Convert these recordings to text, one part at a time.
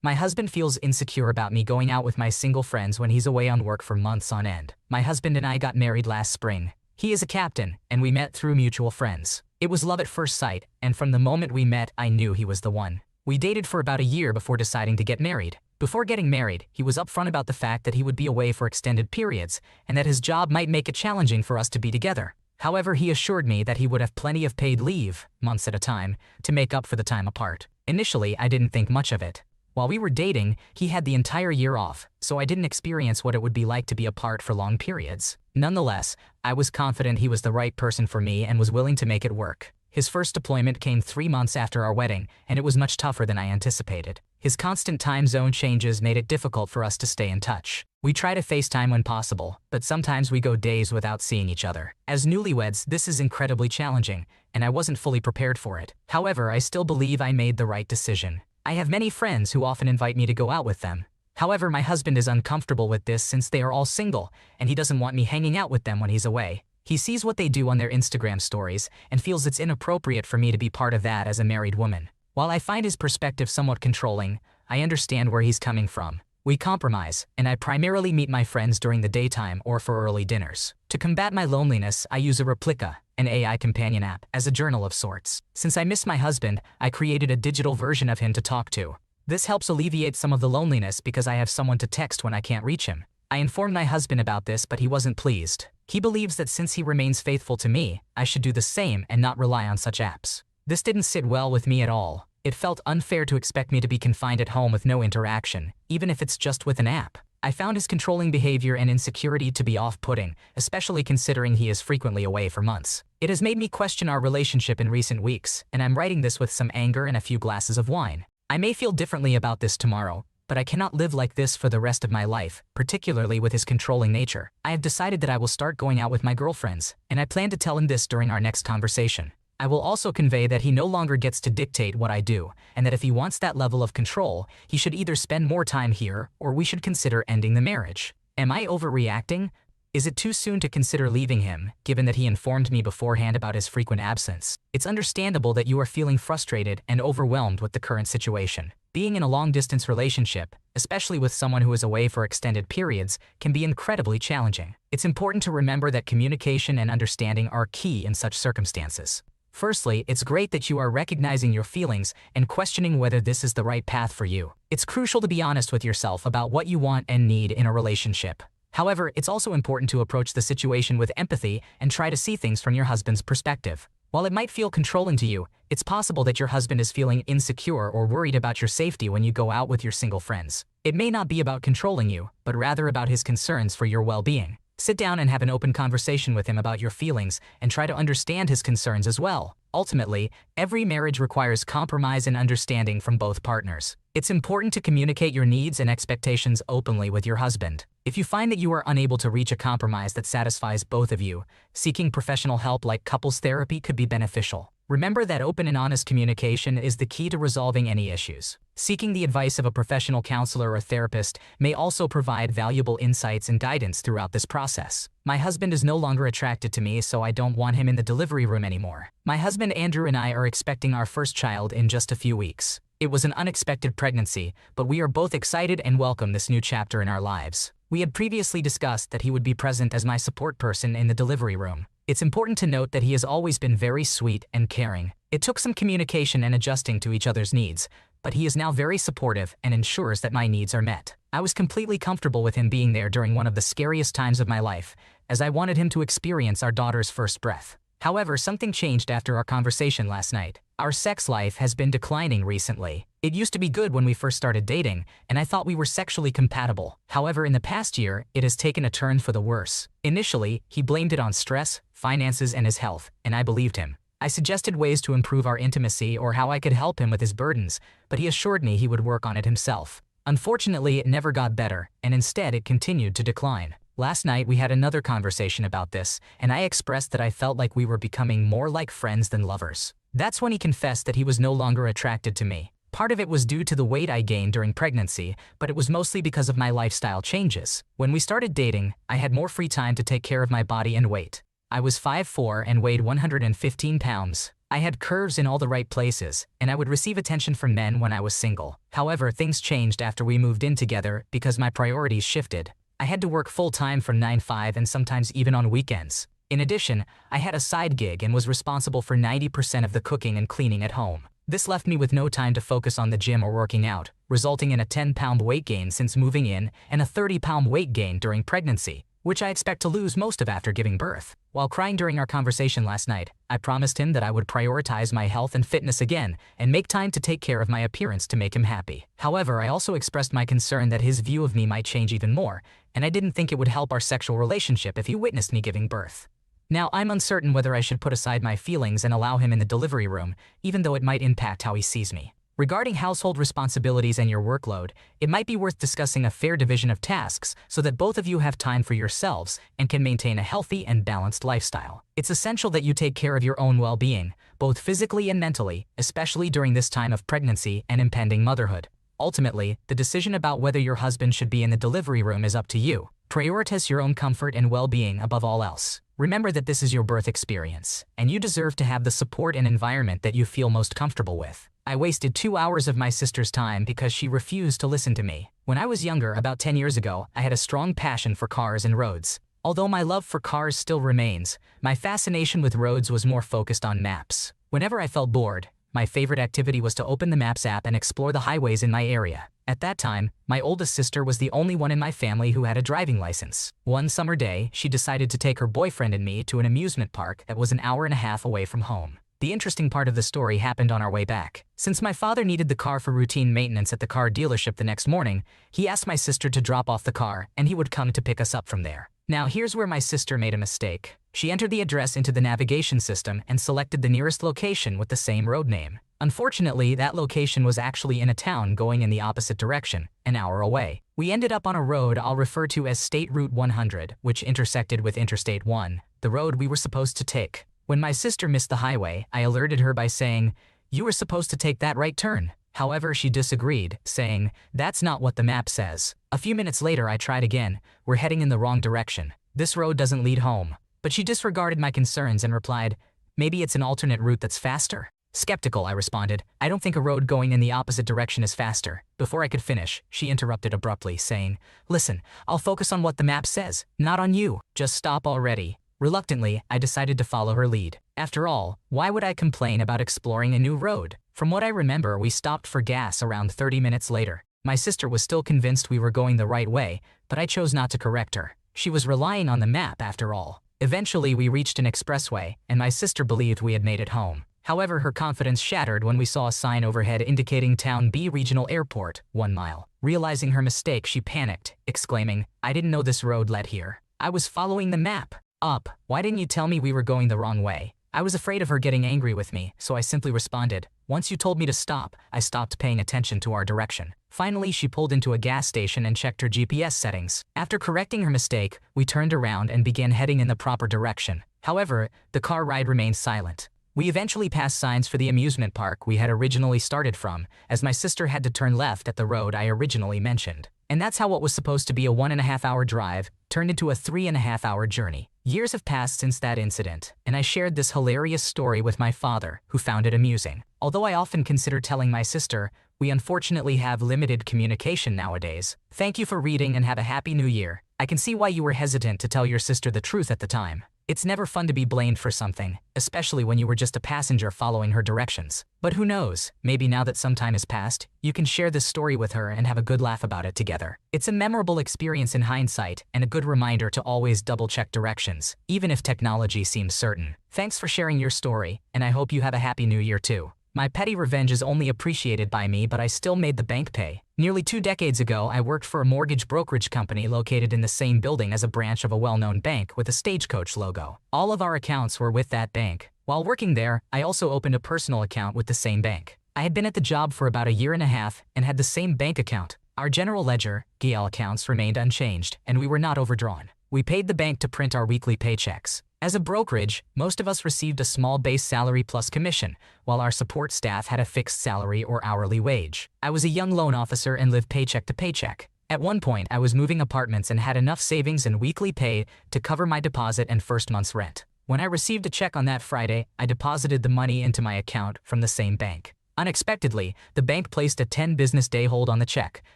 My husband feels insecure about me going out with my single friends when he's away on work for months on end. My husband and I got married last spring. He is a captain, and we met through mutual friends. It was love at first sight, and from the moment we met, I knew he was the one. We dated for about a year before deciding to get married. Before getting married, he was upfront about the fact that he would be away for extended periods, and that his job might make it challenging for us to be together. However, he assured me that he would have plenty of paid leave, months at a time, to make up for the time apart. Initially, I didn't think much of it. While we were dating, he had the entire year off, so I didn't experience what it would be like to be apart for long periods. Nonetheless, I was confident he was the right person for me and was willing to make it work. His first deployment came 3 months after our wedding, and it was much tougher than I anticipated. His constant time zone changes made it difficult for us to stay in touch. We try to FaceTime when possible, but sometimes we go days without seeing each other. As newlyweds, this is incredibly challenging, and I wasn't fully prepared for it. However, I still believe I made the right decision. I have many friends who often invite me to go out with them. However, my husband is uncomfortable with this since they are all single, and he doesn't want me hanging out with them when he's away. He sees what they do on their Instagram stories and feels it's inappropriate for me to be part of that as a married woman. While I find his perspective somewhat controlling, I understand where he's coming from. We compromise, and I primarily meet my friends during the daytime or for early dinners. To combat my loneliness, I use a Replica, an AI companion app, as a journal of sorts. Since I miss my husband, I created a digital version of him to talk to. This helps alleviate some of the loneliness because I have someone to text when I can't reach him. I informed my husband about this, but he wasn't pleased. He believes that since he remains faithful to me, I should do the same and not rely on such apps. This didn't sit well with me at all. It felt unfair to expect me to be confined at home with no interaction, even if it's just with an app. I found his controlling behavior and insecurity to be off-putting, especially considering he is frequently away for months. It has made me question our relationship in recent weeks, and I'm writing this with some anger and a few glasses of wine. I may feel differently about this tomorrow, but I cannot live like this for the rest of my life, particularly with his controlling nature. I have decided that I will start going out with my girlfriends, and I plan to tell him this during our next conversation. I will also convey that he no longer gets to dictate what I do, and that if he wants that level of control, he should either spend more time here, or we should consider ending the marriage. Am I overreacting? Is it too soon to consider leaving him, given that he informed me beforehand about his frequent absence? It's understandable that you are feeling frustrated and overwhelmed with the current situation. Being in a long-distance relationship, especially with someone who is away for extended periods, can be incredibly challenging. It's important to remember that communication and understanding are key in such circumstances. Firstly, it's great that you are recognizing your feelings and questioning whether this is the right path for you. It's crucial to be honest with yourself about what you want and need in a relationship. However, it's also important to approach the situation with empathy and try to see things from your husband's perspective. While it might feel controlling to you, it's possible that your husband is feeling insecure or worried about your safety when you go out with your single friends. It may not be about controlling you, but rather about his concerns for your well-being. Sit down and have an open conversation with him about your feelings and try to understand his concerns as well. Ultimately, every marriage requires compromise and understanding from both partners. It's important to communicate your needs and expectations openly with your husband. If you find that you are unable to reach a compromise that satisfies both of you, seeking professional help like couples therapy could be beneficial. Remember that open and honest communication is the key to resolving any issues. Seeking the advice of a professional counselor or therapist may also provide valuable insights and guidance throughout this process. My husband is no longer attracted to me, so I don't want him in the delivery room anymore. My husband Andrew and I are expecting our first child in just a few weeks. It was an unexpected pregnancy, but we are both excited and welcome this new chapter in our lives. We had previously discussed that he would be present as my support person in the delivery room. It's important to note that he has always been very sweet and caring. It took some communication and adjusting to each other's needs, but he is now very supportive and ensures that my needs are met. I was completely comfortable with him being there during one of the scariest times of my life, as I wanted him to experience our daughter's first breath. However, something changed after our conversation last night. Our sex life has been declining recently. It used to be good when we first started dating, and I thought we were sexually compatible. However, in the past year, it has taken a turn for the worse. Initially, he blamed it on stress, finances, and his health, and I believed him. I suggested ways to improve our intimacy or how I could help him with his burdens, but he assured me he would work on it himself. Unfortunately, it never got better, and instead it continued to decline. Last night, we had another conversation about this, and I expressed that I felt like we were becoming more like friends than lovers. That's when he confessed that he was no longer attracted to me. Part of it was due to the weight I gained during pregnancy, but it was mostly because of my lifestyle changes. When we started dating, I had more free time to take care of my body and weight. I was 5'4" and weighed 115 pounds. I had curves in all the right places, and I would receive attention from men when I was single. However, things changed after we moved in together because my priorities shifted. I had to work full-time from 9 to 5 and sometimes even on weekends. In addition, I had a side gig and was responsible for 90% of the cooking and cleaning at home. This left me with no time to focus on the gym or working out, resulting in a 10-pound weight gain since moving in and a 30-pound weight gain during pregnancy, which I expect to lose most of after giving birth. While crying during our conversation last night, I promised him that I would prioritize my health and fitness again and make time to take care of my appearance to make him happy. However, I also expressed my concern that his view of me might change even more, and I didn't think it would help our sexual relationship if he witnessed me giving birth. Now, I'm uncertain whether I should put aside my feelings and allow him in the delivery room, even though it might impact how he sees me. Regarding household responsibilities and your workload, it might be worth discussing a fair division of tasks so that both of you have time for yourselves and can maintain a healthy and balanced lifestyle. It's essential that you take care of your own well-being, both physically and mentally, especially during this time of pregnancy and impending motherhood. Ultimately, the decision about whether your husband should be in the delivery room is up to you. Prioritize your own comfort and well-being above all else. Remember that this is your birth experience, and you deserve to have the support and environment that you feel most comfortable with. I wasted 2 hours of my sister's time because she refused to listen to me. When I was younger, about 10 years ago, I had a strong passion for cars and roads. Although my love for cars still remains, my fascination with roads was more focused on maps. Whenever I felt bored, my favorite activity was to open the Maps app and explore the highways in my area. At that time, my oldest sister was the only one in my family who had a driving license. One summer day, she decided to take her boyfriend and me to an amusement park that was an hour and a half away from home. The interesting part of the story happened on our way back. Since my father needed the car for routine maintenance at the car dealership the next morning, he asked my sister to drop off the car and he would come to pick us up from there. Now here's where my sister made a mistake. She entered the address into the navigation system and selected the nearest location with the same road name. Unfortunately, that location was actually in a town going in the opposite direction, an hour away. We ended up on a road I'll refer to as State Route 100, which intersected with Interstate 1, the road we were supposed to take. When my sister missed the highway, I alerted her by saying, "You were supposed to take that right turn." However, she disagreed, saying, "That's not what the map says." A few minutes later, I tried again. "We're heading in the wrong direction. This road doesn't lead home." But she disregarded my concerns and replied, "Maybe it's an alternate route that's faster." Skeptical, I responded, "I don't think a road going in the opposite direction is faster." Before I could finish, she interrupted abruptly, saying, "Listen, I'll focus on what the map says, not on you. Just stop already." Reluctantly, I decided to follow her lead. After all, why would I complain about exploring a new road? From what I remember, we stopped for gas around 30 minutes later. My sister was still convinced we were going the right way, but I chose not to correct her. She was relying on the map after all. Eventually, we reached an expressway, and my sister believed we had made it home. However, her confidence shattered when we saw a sign overhead indicating Town B Regional Airport, 1 mile. Realizing her mistake, she panicked, exclaiming, "I didn't know this road led here. I was following the map. Up. Why didn't you tell me we were going the wrong way?" I was afraid of her getting angry with me, so I simply responded, "Once you told me to stop, I stopped paying attention to our direction." Finally, she pulled into a gas station and checked her GPS settings. After correcting her mistake, we turned around and began heading in the proper direction. However, the car ride remained silent. We eventually passed signs for the amusement park we had originally started from, as my sister had to turn left at the road I originally mentioned. And that's how what was supposed to be a 1.5-hour drive turned into a 3.5-hour journey. Years have passed since that incident, and I shared this hilarious story with my father, who found it amusing. Although I often consider telling my sister, we unfortunately have limited communication nowadays. Thank you for reading and have a happy new year. I can see why you were hesitant to tell your sister the truth at the time. It's never fun to be blamed for something, especially when you were just a passenger following her directions. But who knows, maybe now that some time has passed, you can share this story with her and have a good laugh about it together. It's a memorable experience in hindsight and a good reminder to always double-check directions, even if technology seems certain. Thanks for sharing your story, and I hope you have a happy new year too. My petty revenge is only appreciated by me, but I still made the bank pay. Nearly 2 decades ago, I worked for a mortgage brokerage company located in the same building as a branch of a well-known bank with a Stagecoach logo. All of our accounts were with that bank. While working there, I also opened a personal account with the same bank. I had been at the job for about a year and a half and had the same bank account. Our general ledger, GL accounts remained unchanged, and we were not overdrawn. We paid the bank to print our weekly paychecks. As a brokerage, most of us received a small base salary plus commission, while our support staff had a fixed salary or hourly wage. I was a young loan officer and lived paycheck to paycheck. At one point, I was moving apartments and had enough savings and weekly pay to cover my deposit and first month's rent. When I received a check on that Friday, I deposited the money into my account from the same bank. Unexpectedly, the bank placed a 10-business-day hold on the check,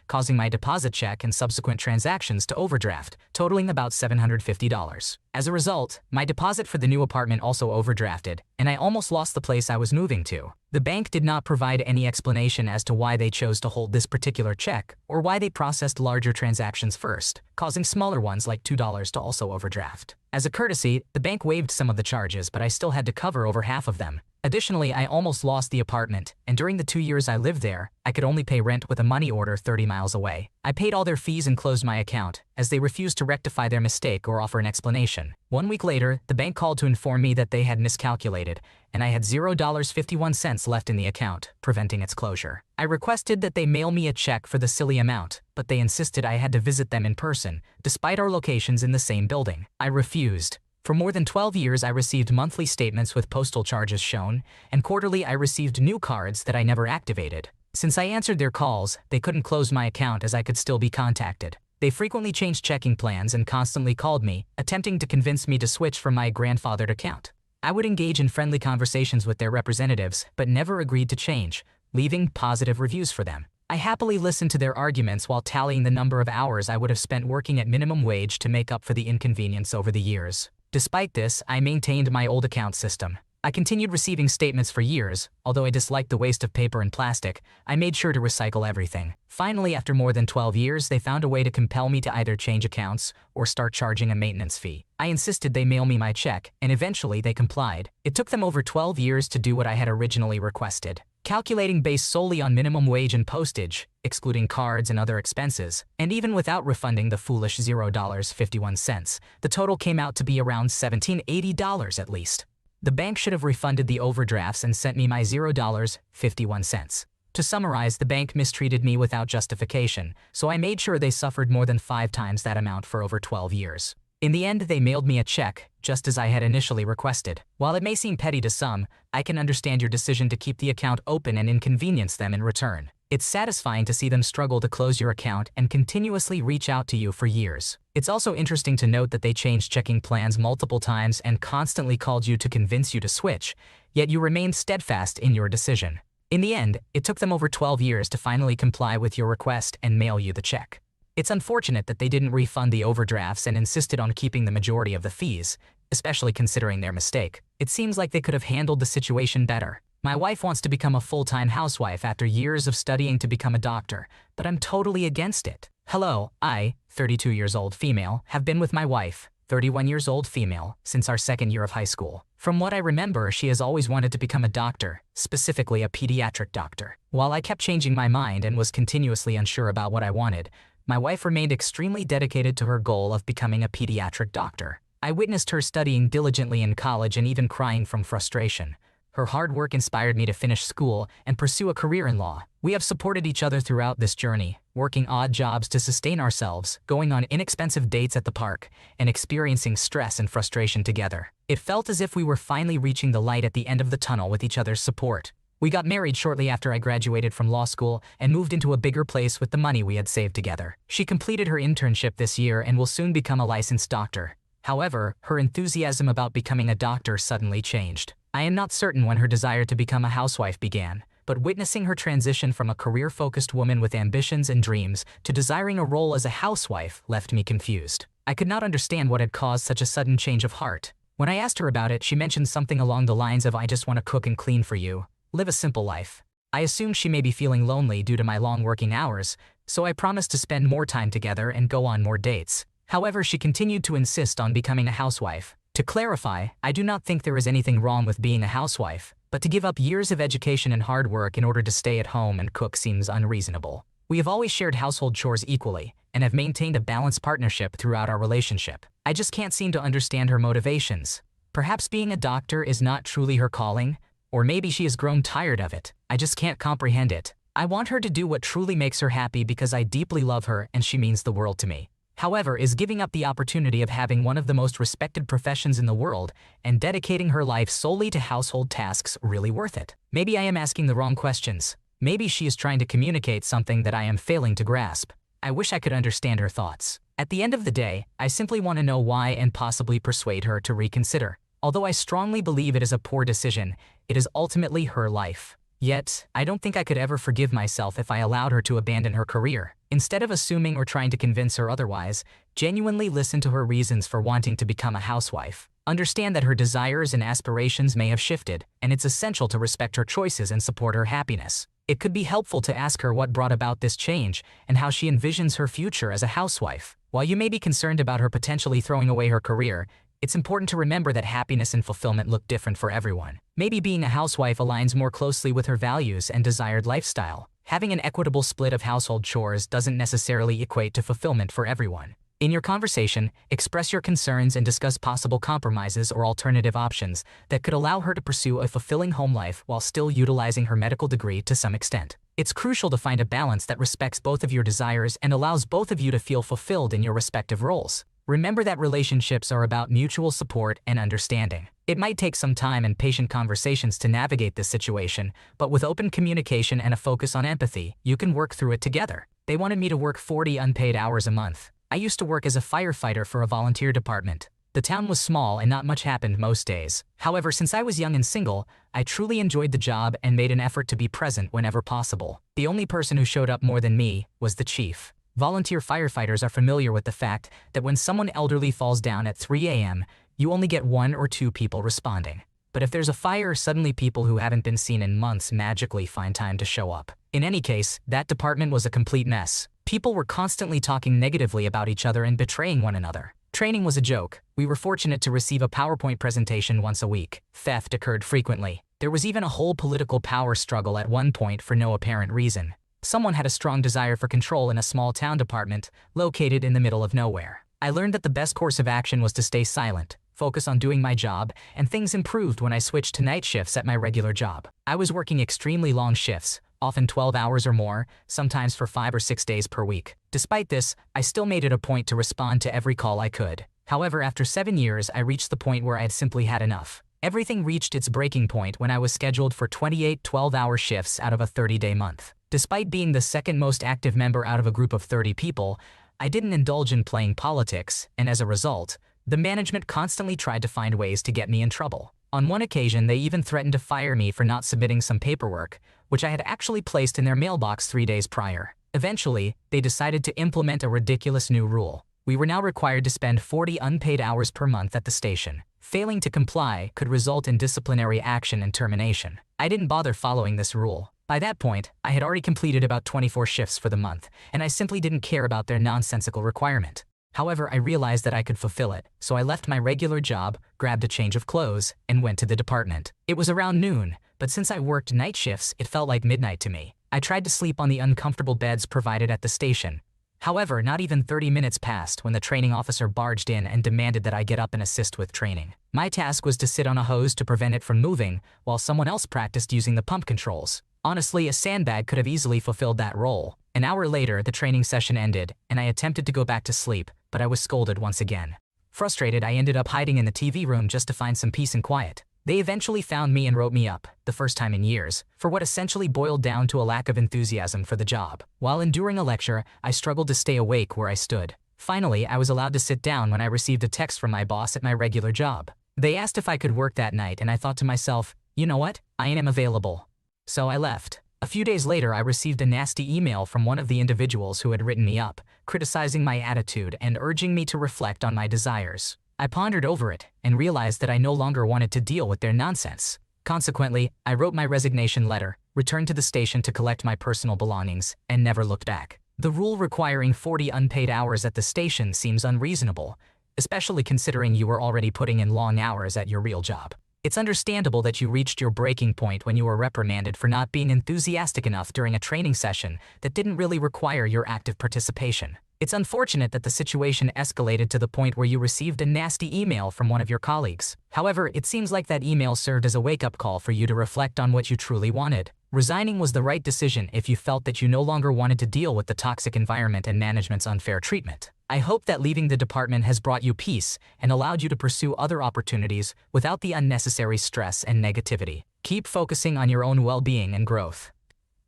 causing my deposit check and subsequent transactions to overdraft, totaling about $750. As a result, my deposit for the new apartment also overdrafted, and I almost lost the place I was moving to. The bank did not provide any explanation as to why they chose to hold this particular check, or why they processed larger transactions first, causing smaller ones like $2 to also overdraft. As a courtesy, the bank waived some of the charges, but I still had to cover over half of them. Additionally, I almost lost the apartment, and during the 2 years I lived there, I could only pay rent with a money order 30 miles away. I paid all their fees and closed my account, as they refused to rectify their mistake or offer an explanation. 1 week later, the bank called to inform me that they had miscalculated, and I had $0.51 left in the account, preventing its closure. I requested that they mail me a check for the silly amount, but they insisted I had to visit them in person, despite our locations in the same building. I refused. For more than 12 years, I received monthly statements with postal charges shown, and quarterly I received new cards that I never activated. Since I answered their calls, they couldn't close my account as I could still be contacted. They frequently changed checking plans and constantly called me, attempting to convince me to switch from my grandfathered account. I would engage in friendly conversations with their representatives, but never agreed to change, leaving positive reviews for them. I happily listened to their arguments while tallying the number of hours I would have spent working at minimum wage to make up for the inconvenience over the years. Despite this, I maintained my old account system. I continued receiving statements for years. Although I disliked the waste of paper and plastic, I made sure to recycle everything. Finally, after more than 12 years, they found a way to compel me to either change accounts or start charging a maintenance fee. I insisted they mail me my check, and eventually they complied. It took them over 12 years to do what I had originally requested. Calculating based solely on minimum wage and postage, excluding cards and other expenses, and even without refunding the foolish $0.51, the total came out to be around $1,780 at least. The bank should have refunded the overdrafts and sent me my $0.51. To summarize, the bank mistreated me without justification, so I made sure they suffered more than 5 times that amount for over 12 years. In the end, they mailed me a check, just as I had initially requested. While it may seem petty to some, I can understand your decision to keep the account open and inconvenience them in return. It's satisfying to see them struggle to close your account and continuously reach out to you for years. It's also interesting to note that they changed checking plans multiple times and constantly called you to convince you to switch, yet you remained steadfast in your decision. In the end, it took them over 12 years to finally comply with your request and mail you the check. It's unfortunate that they didn't refund the overdrafts and insisted on keeping the majority of the fees, especially considering their mistake. It seems like they could have handled the situation better. My wife wants to become a full-time housewife after years of studying to become a doctor, but I'm totally against it. Hello, I, 32 years old female, have been with my wife, 31 years old female, since our second year of high school. From what I remember, she has always wanted to become a doctor, specifically a pediatric doctor. While I kept changing my mind and was continuously unsure about what I wanted, my wife remained extremely dedicated to her goal of becoming a pediatric doctor. I witnessed her studying diligently in college and even crying from frustration. Her hard work inspired me to finish school and pursue a career in law. We have supported each other throughout this journey, working odd jobs to sustain ourselves, going on inexpensive dates at the park, and experiencing stress and frustration together. It felt as if we were finally reaching the light at the end of the tunnel with each other's support. We got married shortly after I graduated from law school and moved into a bigger place with the money we had saved together. She completed her internship this year and will soon become a licensed doctor. However, her enthusiasm about becoming a doctor suddenly changed. I am not certain when her desire to become a housewife began, but witnessing her transition from a career-focused woman with ambitions and dreams to desiring a role as a housewife left me confused. I could not understand what had caused such a sudden change of heart. When I asked her about it, she mentioned something along the lines of, "I just want to cook and clean for you. Live a simple life." I assumed she may be feeling lonely due to my long working hours, so I promised to spend more time together and go on more dates. However, she continued to insist on becoming a housewife. To clarify, I do not think there is anything wrong with being a housewife, but to give up years of education and hard work in order to stay at home and cook seems unreasonable. We have always shared household chores equally, and have maintained a balanced partnership throughout our relationship. I just can't seem to understand her motivations. Perhaps being a doctor is not truly her calling, or maybe she has grown tired of it. I just can't comprehend it. I want her to do what truly makes her happy because I deeply love her and she means the world to me. However, is giving up the opportunity of having one of the most respected professions in the world and dedicating her life solely to household tasks really worth it? Maybe I am asking the wrong questions. Maybe she is trying to communicate something that I am failing to grasp. I wish I could understand her thoughts. At the end of the day, I simply want to know why and possibly persuade her to reconsider. Although I strongly believe it is a poor decision, it is ultimately her life. Yet, I don't think I could ever forgive myself if I allowed her to abandon her career. Instead of assuming or trying to convince her otherwise, genuinely listen to her reasons for wanting to become a housewife. Understand that her desires and aspirations may have shifted, and it's essential to respect her choices and support her happiness. It could be helpful to ask her what brought about this change and how she envisions her future as a housewife. While you may be concerned about her potentially throwing away her career, it's important to remember that happiness and fulfillment look different for everyone. Maybe being a housewife aligns more closely with her values and desired lifestyle. Having an equitable split of household chores doesn't necessarily equate to fulfillment for everyone. In your conversation, express your concerns and discuss possible compromises or alternative options that could allow her to pursue a fulfilling home life while still utilizing her medical degree to some extent. It's crucial to find a balance that respects both of your desires and allows both of you to feel fulfilled in your respective roles. Remember that relationships are about mutual support and understanding. It might take some time and patient conversations to navigate this situation, but with open communication and a focus on empathy, you can work through it together. They wanted me to work 40 unpaid hours a month. I used to work as a firefighter for a volunteer department. The town was small and not much happened most days. However, since I was young and single, I truly enjoyed the job and made an effort to be present whenever possible. The only person who showed up more than me was the chief. Volunteer firefighters are familiar with the fact that when someone elderly falls down at 3 a.m., you only get 1 or 2 people responding. But if there's a fire, suddenly people who haven't been seen in months magically find time to show up. In any case, that department was a complete mess. People were constantly talking negatively about each other and betraying one another. Training was a joke. We were fortunate to receive a PowerPoint presentation once a week. Theft occurred frequently. There was even a whole political power struggle at one point for no apparent reason. Someone had a strong desire for control in a small town department located in the middle of nowhere. I learned that the best course of action was to stay silent, focus on doing my job, and things improved when I switched to night shifts at my regular job. I was working extremely long shifts, often 12 hours or more, sometimes for 5 or 6 days per week. Despite this, I still made it a point to respond to every call I could. However, after 7 years, I reached the point where I had simply had enough. Everything reached its breaking point when I was scheduled for 28 12-hour shifts out of a 30-day month. Despite being the second most active member out of a group of 30 people, I didn't indulge in playing politics, and as a result, the management constantly tried to find ways to get me in trouble. On one occasion, they even threatened to fire me for not submitting some paperwork, which I had actually placed in their mailbox 3 days prior. Eventually, they decided to implement a ridiculous new rule. We were now required to spend 40 unpaid hours per month at the station. Failing to comply could result in disciplinary action and termination. I didn't bother following this rule. By that point, I had already completed about 24 shifts for the month, and I simply didn't care about their nonsensical requirement. However, I realized that I could fulfill it, so I left my regular job, grabbed a change of clothes, and went to the department. It was around noon, but since I worked night shifts, it felt like midnight to me. I tried to sleep on the uncomfortable beds provided at the station. However, not even 30 minutes passed when the training officer barged in and demanded that I get up and assist with training. My task was to sit on a hose to prevent it from moving, while someone else practiced using the pump controls. Honestly, a sandbag could have easily fulfilled that role. An hour later, the training session ended, and I attempted to go back to sleep, but I was scolded once again. Frustrated, I ended up hiding in the TV room just to find some peace and quiet. They eventually found me and wrote me up, the first time in years, for what essentially boiled down to a lack of enthusiasm for the job. While enduring a lecture, I struggled to stay awake where I stood. Finally, I was allowed to sit down when I received a text from my boss at my regular job. They asked if I could work that night, and I thought to myself, you know what? I am available. So I left. A few days later, I received a nasty email from one of the individuals who had written me up, criticizing my attitude and urging me to reflect on my desires. I pondered over it and realized that I no longer wanted to deal with their nonsense. Consequently, I wrote my resignation letter, returned to the station to collect my personal belongings, and never looked back. The rule requiring 40 unpaid hours at the station seems unreasonable, especially considering you were already putting in long hours at your real job. It's understandable that you reached your breaking point when you were reprimanded for not being enthusiastic enough during a training session that didn't really require your active participation. It's unfortunate that the situation escalated to the point where you received a nasty email from one of your colleagues. However, it seems like that email served as a wake-up call for you to reflect on what you truly wanted. Resigning was the right decision if you felt that you no longer wanted to deal with the toxic environment and management's unfair treatment. I hope that leaving the department has brought you peace and allowed you to pursue other opportunities without the unnecessary stress and negativity. Keep focusing on your own well-being and growth.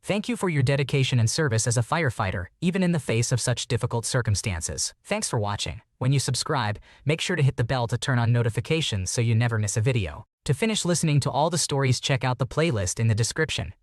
Thank you for your dedication and service as a firefighter, even in the face of such difficult circumstances. Thanks for watching. When you subscribe, make sure to hit the bell to turn on notifications so you never miss a video. To finish listening to all the stories, check out the playlist in the description.